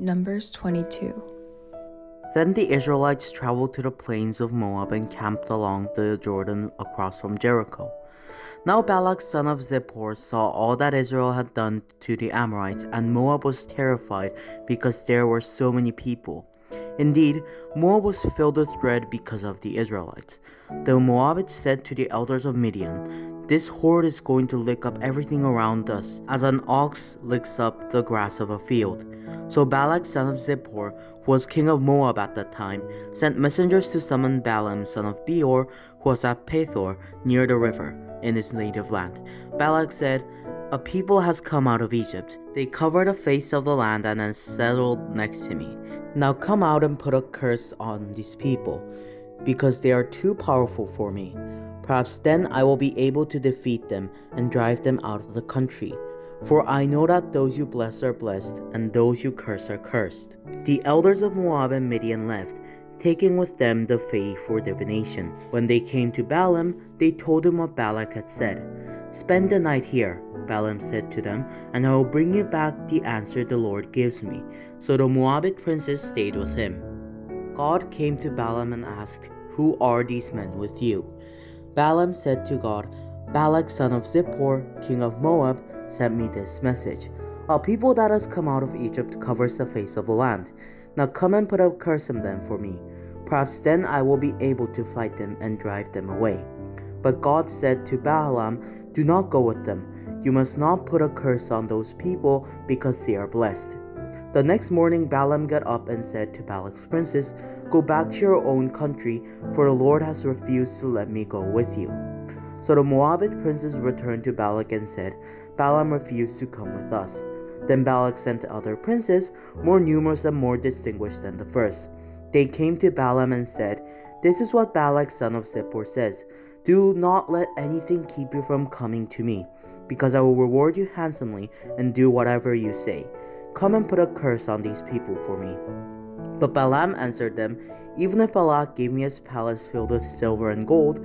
Numbers 22. Then the Israelites traveled to the plains of Moab and camped along the Jordan across from Jericho. Now Balak son of Zippor saw all that Israel had done to the Amorites, and Moab was terrified because there were so many people. Indeed, Moab was filled with dread because of the Israelites. The Moabites said to the elders of Midian, "This horde is going to lick up everything around us, as an ox licks up the grass of a field." So Balak son of Zippor, who was king of Moab at that time, sent messengers to summon Balaam son of Beor, who was at Pethor near the river in his native land. Balak said, "A people has come out of Egypt. They cover the face of the land and have settled next to me. Now come out and put a curse on these people, because they are too powerful for me. Perhaps then I will be able to defeat them and drive them out of the country. For I know that those you bless are blessed, and those you curse are cursed." The elders of Moab and Midian left, taking with them the fae for divination. When they came to Balaam, they told him what Balak had said. "Spend the night here," Balaam said to them, "and I will bring you back the answer the Lord gives me." So the Moabite princes stayed with him. God came to Balaam and asked, "Who are these men with you?" Balaam said to God, "Balak son of Zippor, king of Moab, sent me this message. A people that has come out of Egypt covers the face of the land. Now come and put a curse on them for me. Perhaps then I will be able to fight them and drive them away." But God said to Balaam, "Do not go with them. You must not put a curse on those people because they are blessed." The next morning Balaam got up and said to Balak's princes, "Go back to your own country, for the Lord has refused to let me go with you." So the Moabite princes returned to Balak and said, "Balaam refused to come with us." Then Balak sent other princes, more numerous and more distinguished than the first. They came to Balaam and said, "This is what Balak son of Zippor says. Do not let anything keep you from coming to me, because I will reward you handsomely and do whatever you say. Come and put a curse on these people for me." But Balaam answered them, "Even if Balak gave me his palace filled with silver and gold,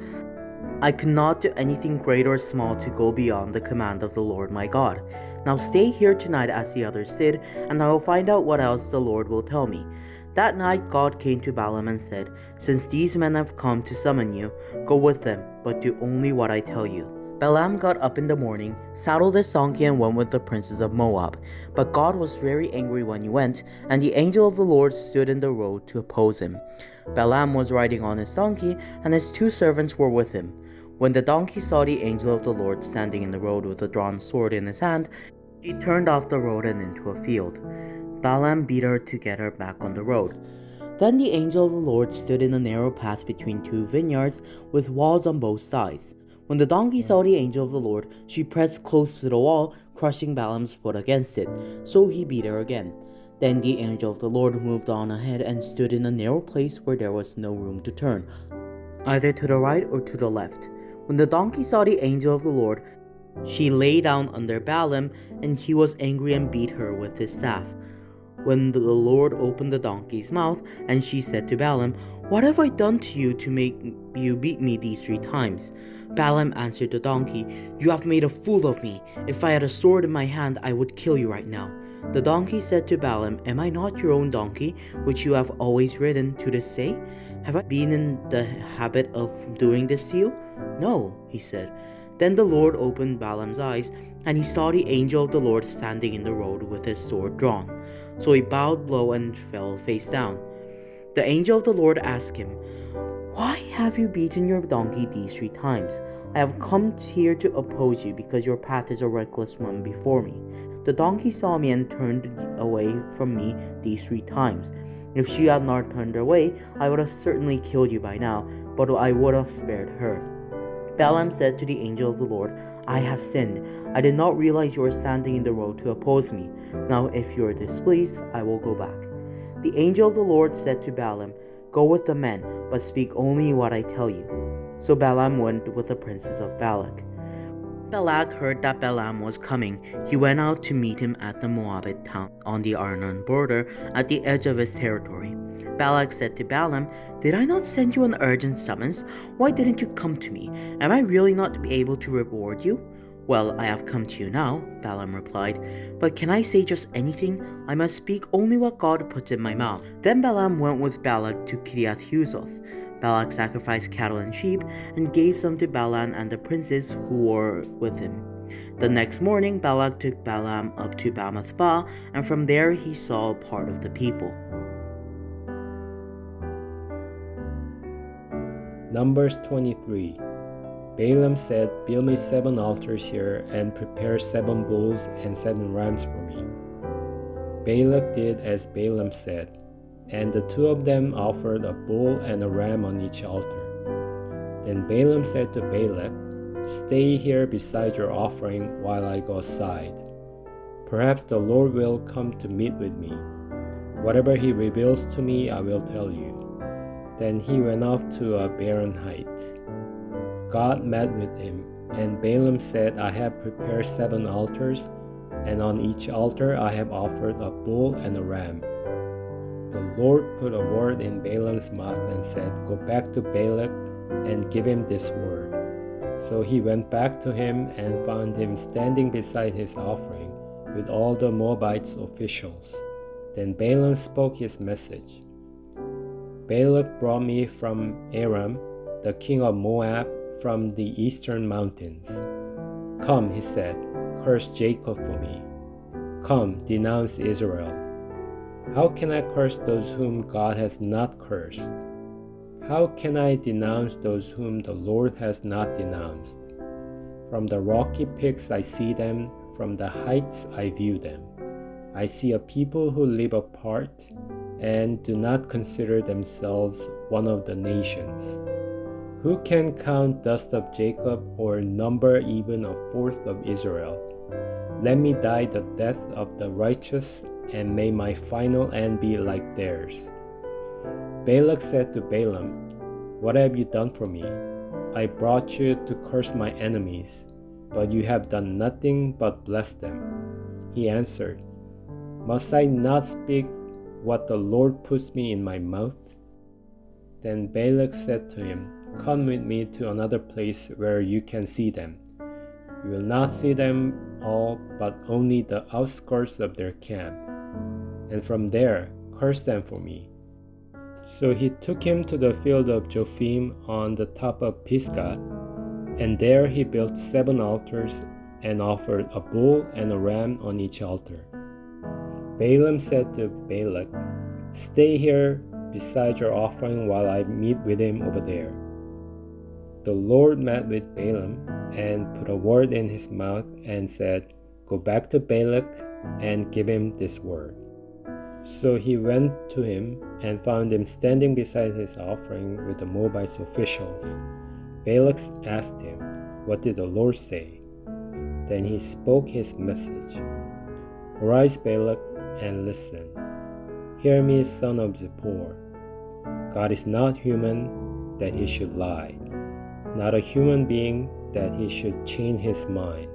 I could not do anything great or small to go beyond the command of the Lord my God. Now stay here tonight as the others did, and I will find out what else the Lord will tell me." That night God came to Balaam and said, "Since these men have come to summon you, go with them, but do only what I tell you." Balaam got up in the morning, saddled his donkey, and went with the princes of Moab. But God was very angry when he went, and the angel of the Lord stood in the road to oppose him. Balaam was riding on his donkey, and his 2 servants were with him. When the donkey saw the angel of the Lord standing in the road with a drawn sword in his hand, she turned off the road and into a field. Balaam beat her to get her back on the road. Then the angel of the Lord stood in a narrow path between 2 vineyards with walls on both sides. When the donkey saw the angel of the Lord, she pressed close to the wall, crushing Balaam's foot against it. So he beat her again. Then the angel of the Lord moved on ahead and stood in a narrow place where there was no room to turn, either to the right or to the left. When the donkey saw the angel of the Lord, she lay down under Balaam, and he was angry and beat her with his staff. When the Lord opened the donkey's mouth, and she said to Balaam, "What have I done to you to make you beat me these 3 times?" Balaam answered the donkey, "You have made a fool of me. If I had a sword in my hand, I would kill you right now." The donkey said to Balaam, "Am I not your own donkey, which you have always ridden to this day? Have I been in the habit of doing this to you?" "No," he said. Then the Lord opened Balaam's eyes, and he saw the angel of the Lord standing in the road with his sword drawn. So he bowed low and fell face down. The angel of the Lord asked him, "Why have you beaten your donkey these 3 times? I have come here to oppose you because your path is a reckless one before me. The donkey saw me and turned away from me these 3 times. If she had not turned away, I would have certainly killed you by now, but I would have spared her." Balaam said to the angel of the Lord, "I have sinned. I did not realize you were standing in the road to oppose me. Now if you are displeased, I will go back." The angel of the Lord said to Balaam, "Go with the men, but speak only what I tell you." So Balaam went with the princes of Balak. Balak heard that Balaam was coming. He went out to meet him at the Moabite town on the Arnon border at the edge of his territory. Balak said to Balaam, "Did I not send you an urgent summons? Why didn't you come to me? Am I really not able to reward you? Well, I have come to you now, Balaam replied, but can I say just anything? I must speak only what God puts in my mouth. Then Balaam went with Balak to Kiriath Huzoth. Balak sacrificed cattle and sheep and gave some to Balaam and the princes who were with him. The next morning, Balak took Balaam up to Bamathba, and from there he saw part of the people. Numbers 23. Balaam said, "Build me 7 altars here and prepare 7 bulls and 7 rams for me." Balak did as Balaam said, and the 2 of them offered a bull and a ram on each altar. Then Balaam said to Balak, "Stay here beside your offering while I go aside. Perhaps the Lord will come to meet with me. Whatever he reveals to me, I will tell you." Then he went off to a barren height. God met with him, and Balaam said, "I have prepared 7 altars, and on each altar I have offered a bull and a ram." The Lord put a word in Balaam's mouth and said, "Go back to Balak and give him this word." So he went back to him and found him standing beside his offering with all the Moabites' officials. Then Balaam spoke his message. "Balak brought me from Aram, the king of Moab, from the eastern mountains. Come," he said, "curse Jacob for me. Come, denounce Israel. How can I curse those whom God has not cursed? How can I denounce those whom the Lord has not denounced? From the rocky peaks I see them, from the heights I view them. I see a people who live apart and do not consider themselves one of the nations. Who can count dust of Jacob or number even a fourth of Israel? Let me die the death of the righteous, and may my final end be like theirs." Balak said to Balaam, "What have you done for me? I brought you to curse my enemies, but you have done nothing but bless them." He answered, "Must I not speak what the Lord puts me in my mouth?" Then Balak said to him, "Come with me to another place where you can see them. You will not see them all, but only the outskirts of their camp. And from there, curse them for me." So he took him to the field of Jophim on the top of Pisgah, and there he built 7 altars and offered a bull and a ram on each altar. Balaam said to Balak, "Stay here beside your offering while I meet with him over there." The Lord met with Balaam and put a word in his mouth and said, "Go back to Balak and give him this word." So he went to him and found him standing beside his offering with the Moabites' officials. Balak asked him, "What did the Lord say?" Then he spoke his message. "Arise, Balak, and listen. Hear me, son of Zippor. God is not human that he should lie, not a human being that he should change his mind.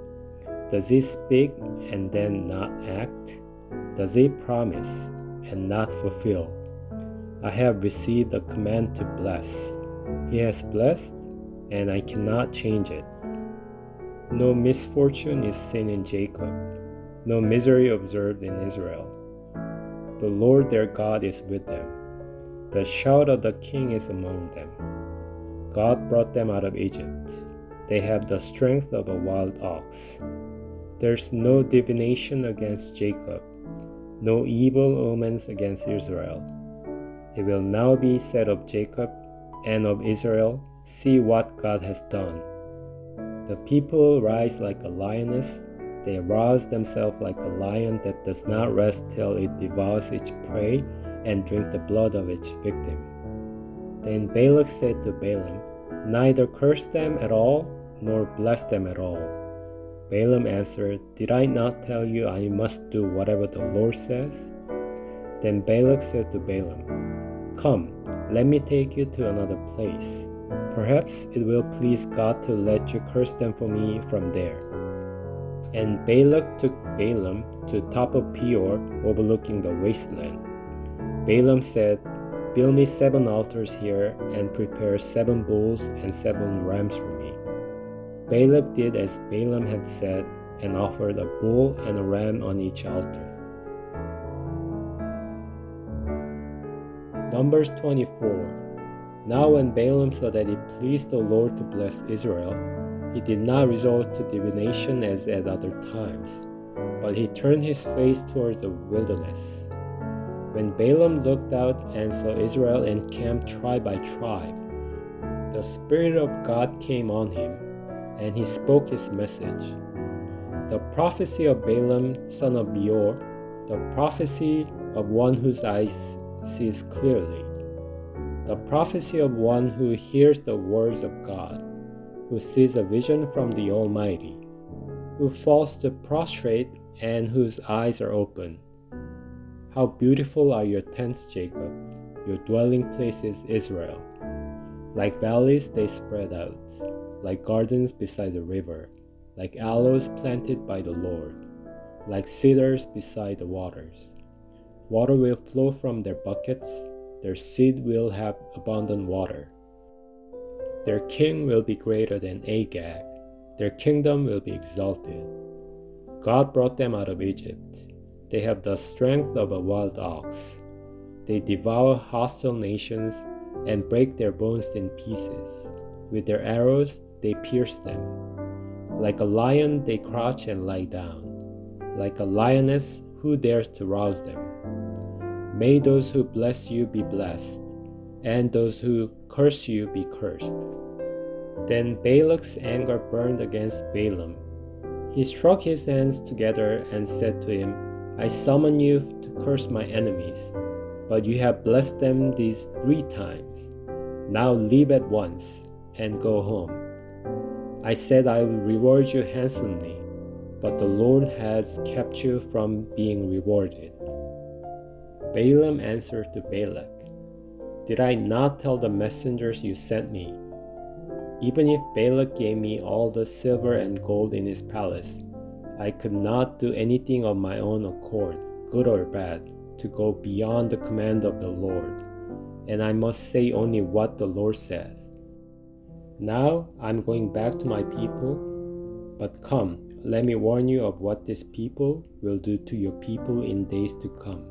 Does he speak and then not act? Does he promise and not fulfill? I have received a command to bless. He has blessed, and I cannot change it. No misfortune is seen in Jacob, no misery observed in Israel. The Lord their God is with them. The shout of the king is among them. God brought them out of Egypt. They have the strength of a wild ox. There's no divination against Jacob, no evil omens against Israel. It will now be said of Jacob and of Israel, see what God has done. The people rise like a lioness. They rouse themselves like a lion that does not rest till it devours its prey and drink the blood of its victim." Then Balak said to Balaam, "Neither curse them at all, nor bless them at all." Balaam answered, "Did I not tell you I must do whatever the Lord says?" Then Balak said to Balaam, "Come, let me take you to another place. Perhaps it will please God to let you curse them for me from there." And Balak took Balaam to the top of Peor, overlooking the wasteland. Balaam said, "Build me 7 altars here and prepare 7 bulls and 7 rams for me." Balak did as Balaam had said and offered a bull and a ram on each altar. Numbers 24. Now when Balaam saw that it pleased the Lord to bless Israel, he did not resort to divination as at other times, but he turned his face towards the wilderness. When Balaam looked out and saw Israel encamped tribe by tribe, the Spirit of God came on him, and he spoke his message. The prophecy of Balaam, son of Beor, the prophecy of one whose eyes sees clearly, the prophecy of one who hears the words of God, who sees a vision from the Almighty, who falls to prostrate and whose eyes are open. How beautiful are your tents, Jacob, your dwelling places, Israel. Like valleys they spread out, like gardens beside the river, like aloes planted by the Lord, like cedars beside the waters. Water will flow from their buckets, their seed will have abundant water. Their king will be greater than Agag, their kingdom will be exalted. God brought them out of Egypt. They have the strength of a wild ox. They devour hostile nations and break their bones in pieces. With their arrows they pierce them. Like a lion they crouch and lie down. Like a lioness, who dares to rouse them? May those who bless you be blessed, and those who curse you be cursed. Then Balak's anger burned against Balaam. He struck his hands together and said to him, I summon you to curse my enemies, but you have blessed them these 3 times. Now leave at once and go home. I said I will reward you handsomely, but the Lord has kept you from being rewarded. Balaam answered to Balak, Did I not tell the messengers you sent me? Even if Balak gave me all the silver and gold in his palace, I could not do anything of my own accord, good or bad, to go beyond the command of the Lord, and I must say only what the Lord says. Now I'm going back to my people, but come, let me warn you of what this people will do to your people in days to come.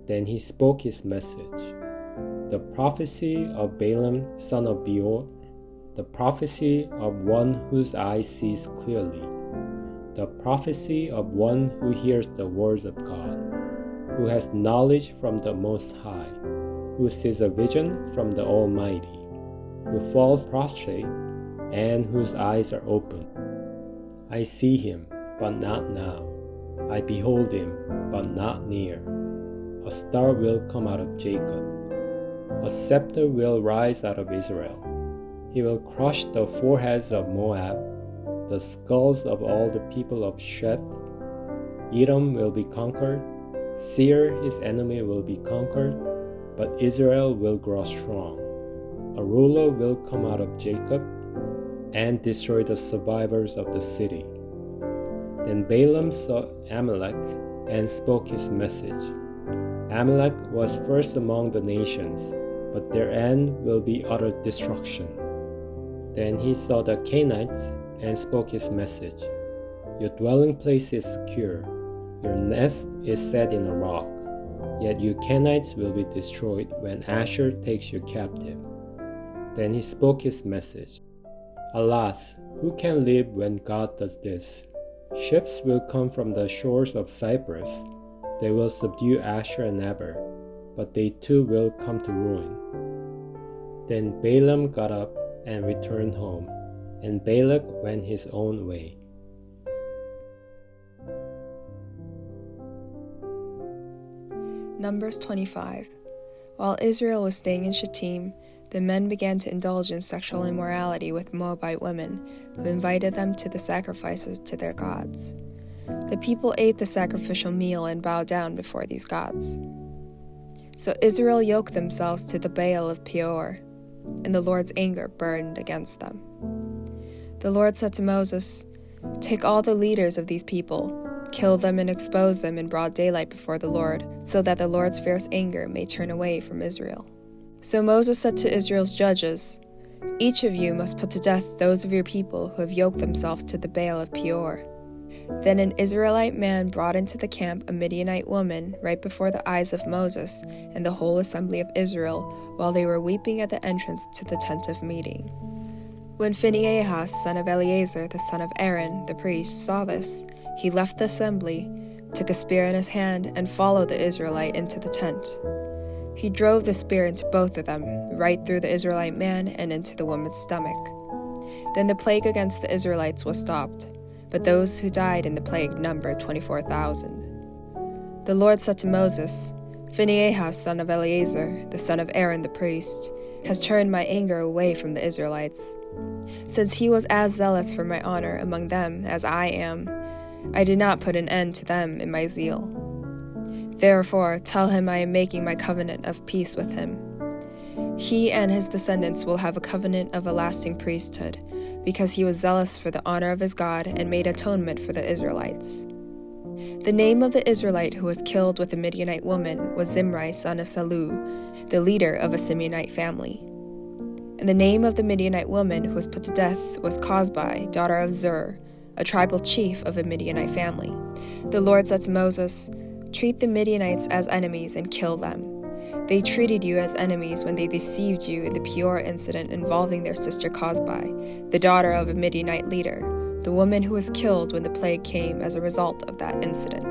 Then he spoke his message. The prophecy of Balaam, son of Beor, the prophecy of one whose eye sees clearly, the prophecy of one who hears the words of God, who has knowledge from the Most High, who sees a vision from the Almighty, who falls prostrate, and whose eyes are open. I see him, but not now. I behold him, but not near. A star will come out of Jacob. A scepter will rise out of Israel. He will crush the foreheads of Moab, the skulls of all the people of Sheth. Edom will be conquered. Seir, his enemy, will be conquered, but Israel will grow strong. A ruler will come out of Jacob and destroy the survivors of the city. Then Balaam saw Amalek and spoke his message. Amalek was first among the nations, but their end will be utter destruction. Then he saw the Canaanites and spoke his message. Your dwelling place is secure. Your nest is set in a rock. Yet you Canaanites will be destroyed when Asshur takes you captive. Then he spoke his message. Alas, who can live when God does this? Ships will come from the shores of Cyprus. They will subdue Asshur and Eber, but they too will come to ruin. Then Balaam got up and returned home, and Balak went his own way. Numbers 25. While Israel was staying in Shittim, the men began to indulge in sexual immorality with Moabite women, who invited them to the sacrifices to their gods. The people ate the sacrificial meal and bowed down before these gods. So Israel yoked themselves to the Baal of Peor, and the Lord's anger burned against them. The Lord said to Moses, Take all the leaders of these people, kill them and expose them in broad daylight before the Lord, so that the Lord's fierce anger may turn away from Israel. So Moses said to Israel's judges, Each of you must put to death those of your people who have yoked themselves to the Baal of Peor." Then an Israelite man brought into the camp a Midianite woman right before the eyes of Moses and the whole assembly of Israel while they were weeping at the entrance to the tent of meeting. When Phinehas, son of Eleazar, the son of Aaron, the priest, saw this, he left the assembly, took a spear in his hand, and followed the Israelite into the tent. He drove the spear into both of them, right through the Israelite man and into the woman's stomach. Then the plague against the Israelites was stopped, but those who died in the plague numbered 24,000. The Lord said to Moses, "Phinehas, son of Eleazar, the son of Aaron the priest, has turned my anger away from the Israelites. Since he was as zealous for my honor among them as I am, I did not put an end to them in my zeal. Therefore, tell him I am making my covenant of peace with him. He and his descendants will have a covenant of a lasting priesthood, because he was zealous for the honor of his God and made atonement for the Israelites." The name of the Israelite who was killed with the Midianite woman was Zimri, son of Salu, the leader of a Simeonite family. And the name of the Midianite woman who was put to death was Cosbi, daughter of Zur, a tribal chief of a Midianite family. The Lord said to Moses, "Treat the Midianites as enemies and kill them. They treated you as enemies when they deceived you in the Peor incident involving their sister Cosbi, the daughter of a Midianite leader, the woman who was killed when the plague came as a result of that incident."